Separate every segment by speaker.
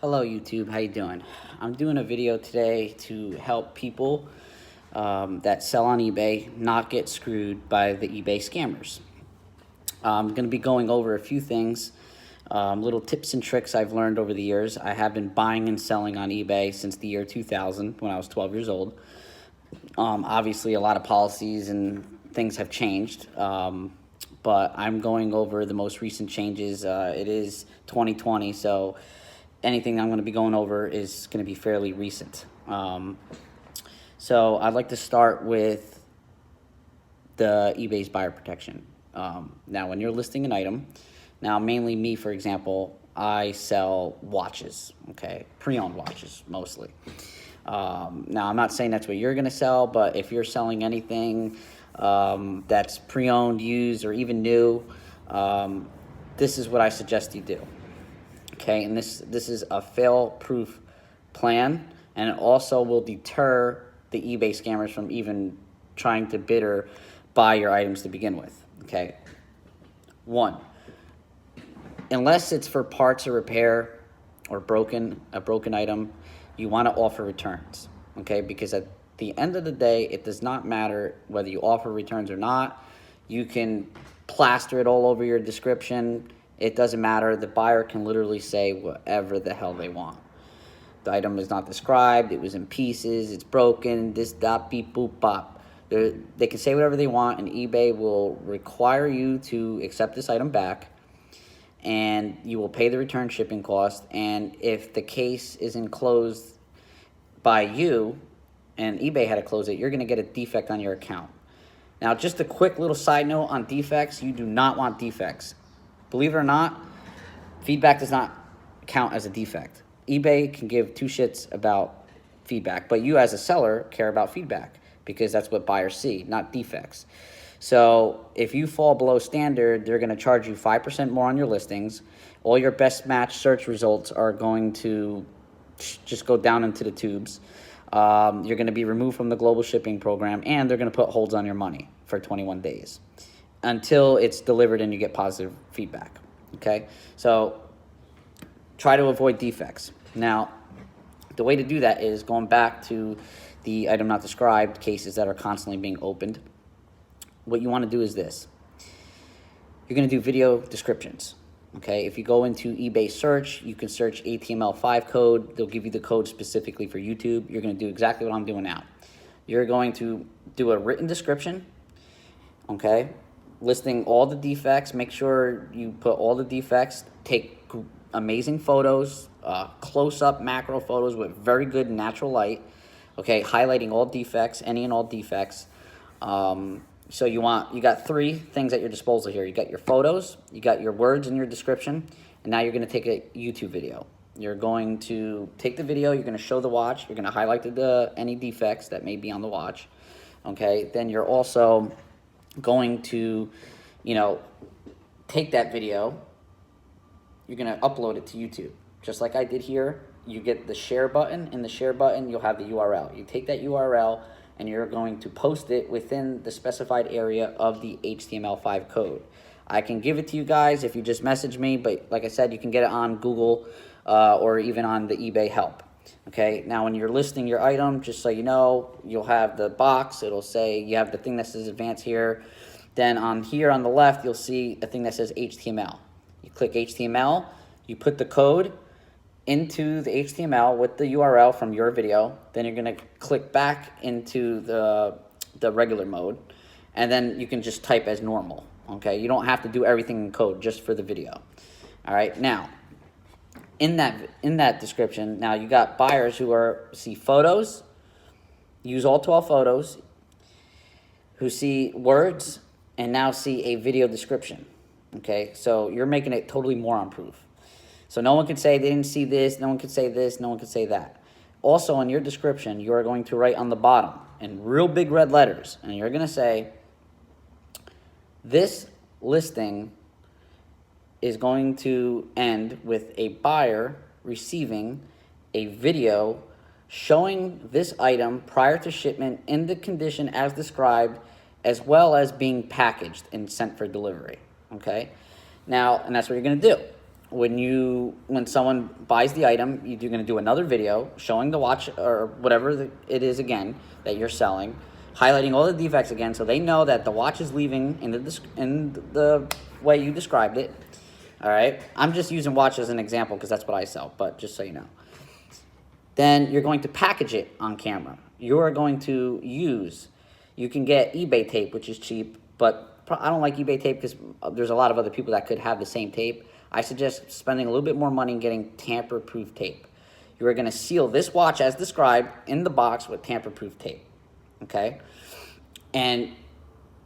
Speaker 1: Hello YouTube, how you doing? I'm doing a video today to help people that sell on eBay not get screwed by the eBay scammers. I'm going to be going over a few things, little tips and tricks I've learned over the years. I have been buying and selling on eBay since the year 2000 when I was 12 years old. Obviously a lot of policies and things have changed, but I'm going over the most recent changes. It is 2020, so anything I'm going to be going over is going to be fairly recent. So I'd like to start with the eBay's buyer protection. Now, when you're listing an item, now mainly me, for example, I sell watches, okay, pre-owned watches mostly. Now, I'm not saying that's what you're going to sell, but if you're selling anything that's pre-owned, used, or even new, this is what I suggest you do. Okay, and this is a fail-proof plan, and it also will deter the eBay scammers from even trying to bid or buy your items to begin with. Okay, one, unless it's for parts or repair or a broken item, you want to offer returns. Okay, because at the end of the day, it does not matter whether you offer returns or not. You can plaster it all over your description. It doesn't matter. The buyer can literally say whatever the hell they want. The item is not described. It was in pieces. It's broken. This, that, beep, boop, bop. They can say whatever they want, and eBay will require you to accept this item back, and you will pay the return shipping cost. And if the case isn't closed by you and eBay had to close it, you're going to get a defect on your account. Now, just a quick little side note on defects. You do not want defects. Believe it or not, feedback does not count as a defect. eBay can give two shits about feedback, but you as a seller care about feedback because that's what buyers see, not defects. So if you fall below standard, they're going to charge you 5% more on your listings. All your best match search results are going to just go down into the tubes. You're going to be removed from the global shipping program, and they're going to put holds on your money for 21 days. Until it's delivered and you get positive feedback, okay? So try to avoid defects. Now, the way to do that is going back to the item not described cases that are constantly being opened. What you want to do is this. You're going to do video descriptions, okay? If you go into eBay search, you can search HTML5 code. They'll give you the code specifically for YouTube. You're going to do exactly what I'm doing now. You're going to do a written description, okay? Listing all the defects. Make sure you put all the defects. Take amazing photos, close-up macro photos with very good natural light, okay, highlighting all defects, any and all defects. So you got three things at your disposal here. You got your photos, you got your words in your description, and now you're going to take a YouTube video. You're going to take the video, you're going to show the watch, you're going to highlight any defects that may be on the watch, okay? Then you're also going to, take that video, you're going to upload it to YouTube. Just like I did here, you get the share button. In the share button, you'll have the URL. You take that URL, and you're going to post it within the specified area of the HTML5 code. I can give it to you guys if you just message me, but like I said, you can get it on Google or even on the eBay help. Okay, now when you're listing your item, just so you know, you'll have the box. It'll say you have the thing that says advanced here. Then on here on the left, you'll see a thing that says HTML. You click HTML, you put the code into the HTML with the URL from your video. Then you're going to click back into the regular mode, and then you can just type as normal. Okay, you don't have to do everything in code just for the video. All right, now in that description, now you got buyers who see photos, use all 12 photos, who see words, and now see a video description. Okay, so you're making it totally moron-proof. So no one can say they didn't see this, no one can say this, no one can say that. Also, in your description, you are going to write on the bottom in real big red letters, and you're going to say, this listing is going to end with a buyer receiving a video showing this item prior to shipment in the condition as described, as well as being packaged and sent for delivery, okay? Now, and that's what you're going to do. when someone buys the item, you're going to do another video showing the watch or whatever it is again that you're selling, highlighting all the defects again, so they know that the watch is leaving in the way you described it. All right, I'm just using watch as an example because that's what I sell, but just so you know. Then you're going to package it on camera. You are going to you can get eBay tape, which is cheap, but I don't like eBay tape because there's a lot of other people that could have the same tape. I suggest spending a little bit more money and getting tamper-proof tape. You are going to seal this watch as described in the box with tamper-proof tape, okay? And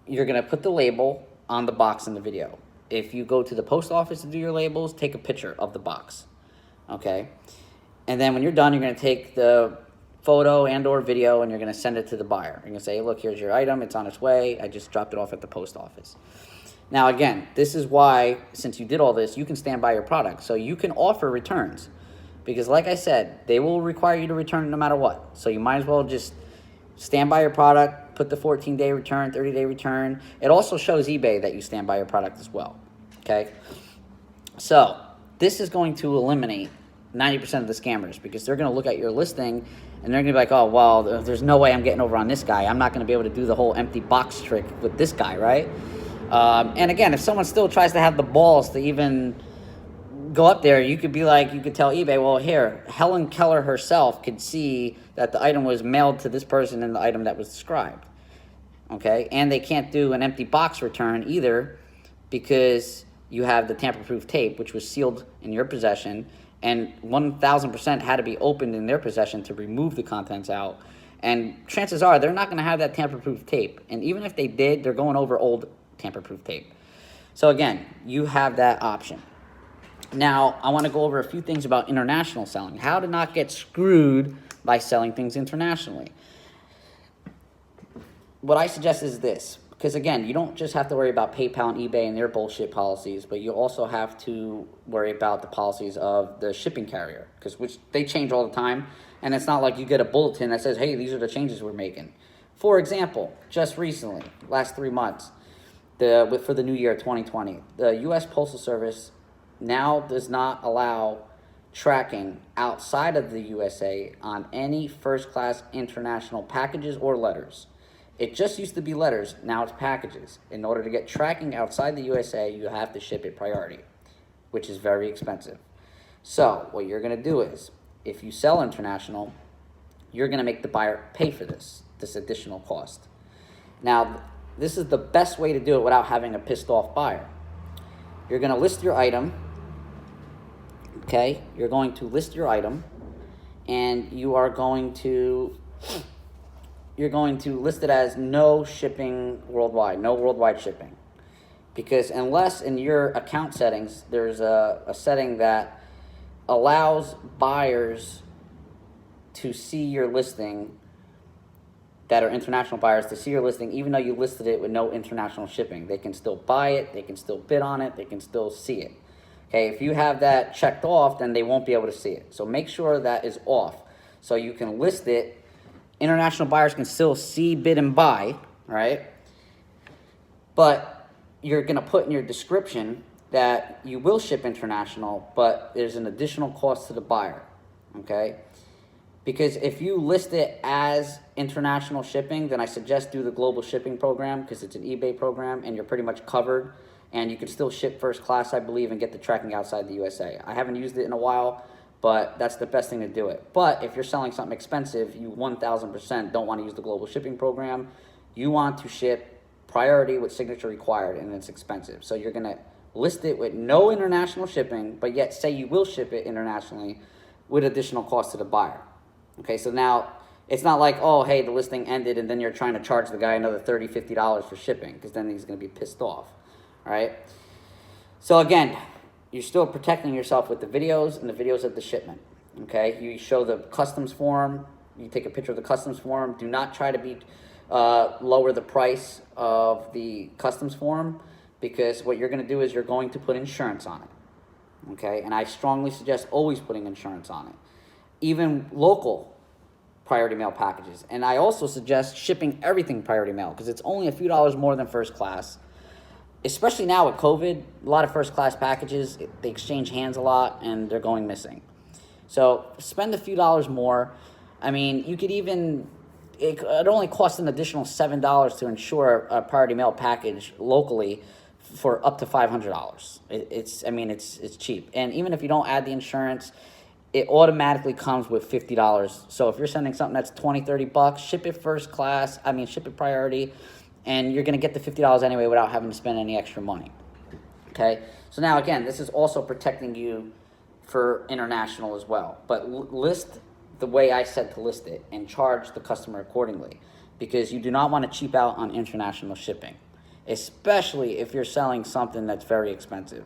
Speaker 1: you're going to put the label on the box in the video. If you go to the post office to do your labels, take a picture of the box, okay? And then when you're done, you're going to take the photo and or video and you're going to send it to the buyer. You're going to say, look, here's your item. It's on its way. I just dropped it off at the post office. Now, again, this is why, since you did all this, you can stand by your product. So you can offer returns because, like I said, they will require you to return it no matter what. So you might as well just stand by your product, put the 14-day return, 30-day return. It also shows eBay that you stand by your product as well, okay? So this is going to eliminate 90% of the scammers because they're going to look at your listing and they're going to be like, oh, well, there's no way I'm getting over on this guy. I'm not going to be able to do the whole empty box trick with this guy, right? And again, if someone still tries to have the balls to even go up there, you could tell eBay, well, here, Helen Keller herself could see that the item was mailed to this person and the item that was described, okay? And they can't do an empty box return either because you have the tamper-proof tape, which was sealed in your possession, and 1,000% had to be opened in their possession to remove the contents out. And chances are they're not going to have that tamper-proof tape. And even if they did, they're going over old tamper-proof tape. So again, you have that option. Now, I want to go over a few things about international selling. How to not get screwed by selling things internationally. What I suggest is this. Because again, you don't just have to worry about PayPal and eBay and their bullshit policies, but you also have to worry about the policies of the shipping carrier, which they change all the time, and it's not like you get a bulletin that says, hey, these are the changes we're making. For example, just recently, last 3 months, for the new year 2020, the U.S. Postal Service now does not allow tracking outside of the USA on any first-class international packages or letters. It just used to be letters, now it's packages. In order to get tracking outside the USA, you have to ship it priority, which is very expensive. So what you're going to do is, if you sell international, you're going to make the buyer pay for this additional cost. Now, this is the best way to do it without having a pissed off buyer. You're going to list your item, okay? You're going to list your item, and you're going to list it as no shipping worldwide, no worldwide shipping. Because unless in your account settings, there's a setting that allows buyers to see your listing, that are international buyers, to see your listing even though you listed it with no international shipping. They can still buy it, they can still bid on it, they can still see it. Okay, if you have that checked off, then they won't be able to see it. So make sure that is off so you can list it. International buyers can still see, bid, and buy, right? But you're going to put in your description that you will ship international, but there's an additional cost to the buyer, okay? Because if you list it as international shipping, then I suggest do the global shipping program because it's an eBay program and you're pretty much covered. And you can still ship first class, I believe, and get the tracking outside the USA. I haven't used it in a while, but that's the best thing to do it. But if you're selling something expensive, you 1,000% don't want to use the global shipping program. You want to ship priority with signature required, and it's expensive. So you're going to list it with no international shipping, but yet say you will ship it internationally with additional cost to the buyer. Okay, so now it's not like, oh, hey, the listing ended, and then you're trying to charge the guy another $30, $50 for shipping, because then he's going to be pissed off. All right? So again, you're still protecting yourself with the videos and the videos of the shipment, okay? You show the customs form. You take a picture of the customs form. Do not try to lower the price of the customs form because what you're going to do is you're going to put insurance on it, okay? And I strongly suggest always putting insurance on it, even local priority mail packages. And I also suggest shipping everything priority mail because it's only a few dollars more than first class. especially now with COVID, a lot of first class packages, they exchange hands a lot and they're going missing. So spend a few dollars more. I mean, you could even, it only costs an additional $7 to insure a priority mail package locally for up to $500. It's cheap. And even if you don't add the insurance, it automatically comes with $50. So if you're sending something that's $20-$30, ship it first class, ship it priority, and you're gonna get the $50 anyway without having to spend any extra money, okay? So now again, this is also protecting you for international as well, but list the way I said to list it and charge the customer accordingly, because you do not want to cheap out on international shipping, especially if you're selling something that's very expensive.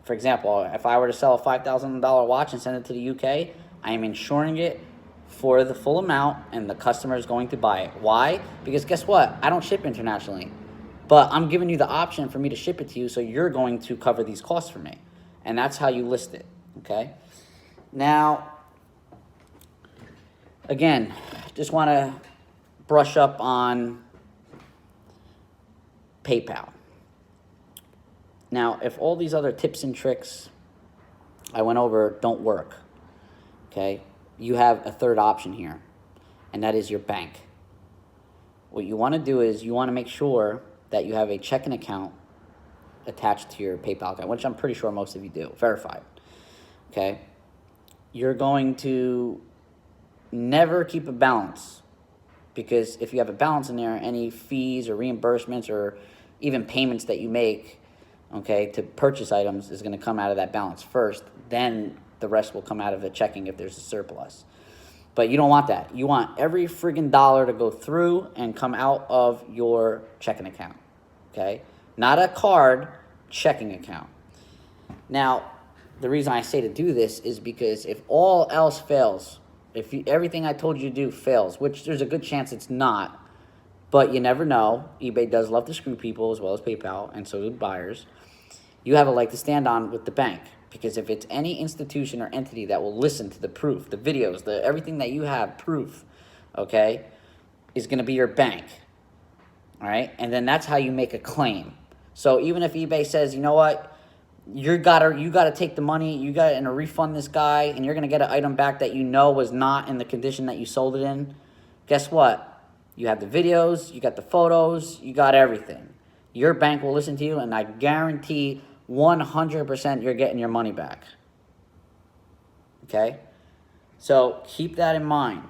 Speaker 1: For example, if I were to sell a $5,000 watch and send it to the UK, I am insuring it for the full amount and the customer is going to buy it. Why? Because guess what? I don't ship internationally, but I'm giving you the option for me to ship it to you, so you're going to cover these costs for me. And that's how you list it, okay? Now, again, just want to brush up on PayPal. Now, if all these other tips and tricks I went over don't work, okay, you have a third option here, and that is your bank. What you want to do is you want to make sure that you have a checking account attached to your PayPal account, which I'm pretty sure most of you do, verified, okay? You're going to never keep a balance, because if you have a balance in there, any fees or reimbursements or even payments that you make, okay, to purchase items is going to come out of that balance first. Then the rest will come out of the checking if there's a surplus. But you don't want that. You want every friggin' dollar to go through and come out of your checking account, okay? Not a card, checking account. Now, the reason I say to do this is because if all else fails, if everything I told you to do fails, which there's a good chance it's not, but you never know. eBay does love to screw people as well as PayPal, and so do buyers. You have a leg to stand on with the bank, because if it's any institution or entity that will listen to the proof, the videos, everything that you have proof, okay, is going to be your bank, all right? And then that's how you make a claim. So even if eBay says, you know what, you gotta take the money, you gotta refund this guy, and you're gonna get an item back that you know was not in the condition that you sold it in, guess what? You have the videos, you got the photos, you got everything. Your bank will listen to you, and I guarantee 100% you're getting your money back. Okay? So keep that in mind.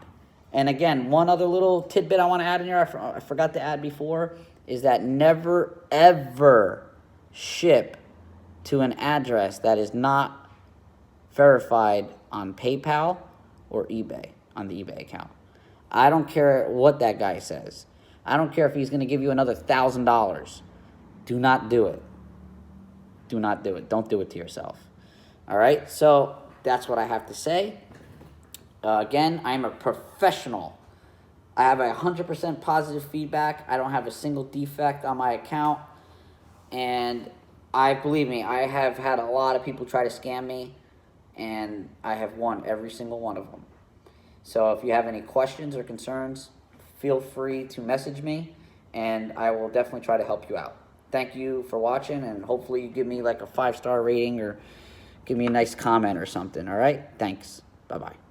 Speaker 1: And again, one other little tidbit I want to add in here, I forgot to add before, is that never, ever ship to an address that is not verified on PayPal or eBay, on the eBay account. I don't care what that guy says. I don't care if he's going to give you another $1,000. Do not do it. Do not do it. Don't do it to yourself. All right? So that's what I have to say. Again, I'm a professional. I have 100% positive feedback. I don't have a single defect on my account. And believe me, I have had a lot of people try to scam me, and I have won every single one of them. So if you have any questions or concerns, feel free to message me, and I will definitely try to help you out. Thank you for watching, and hopefully you give me like a 5-star rating or give me a nice comment or something, all right? Thanks. Bye-bye.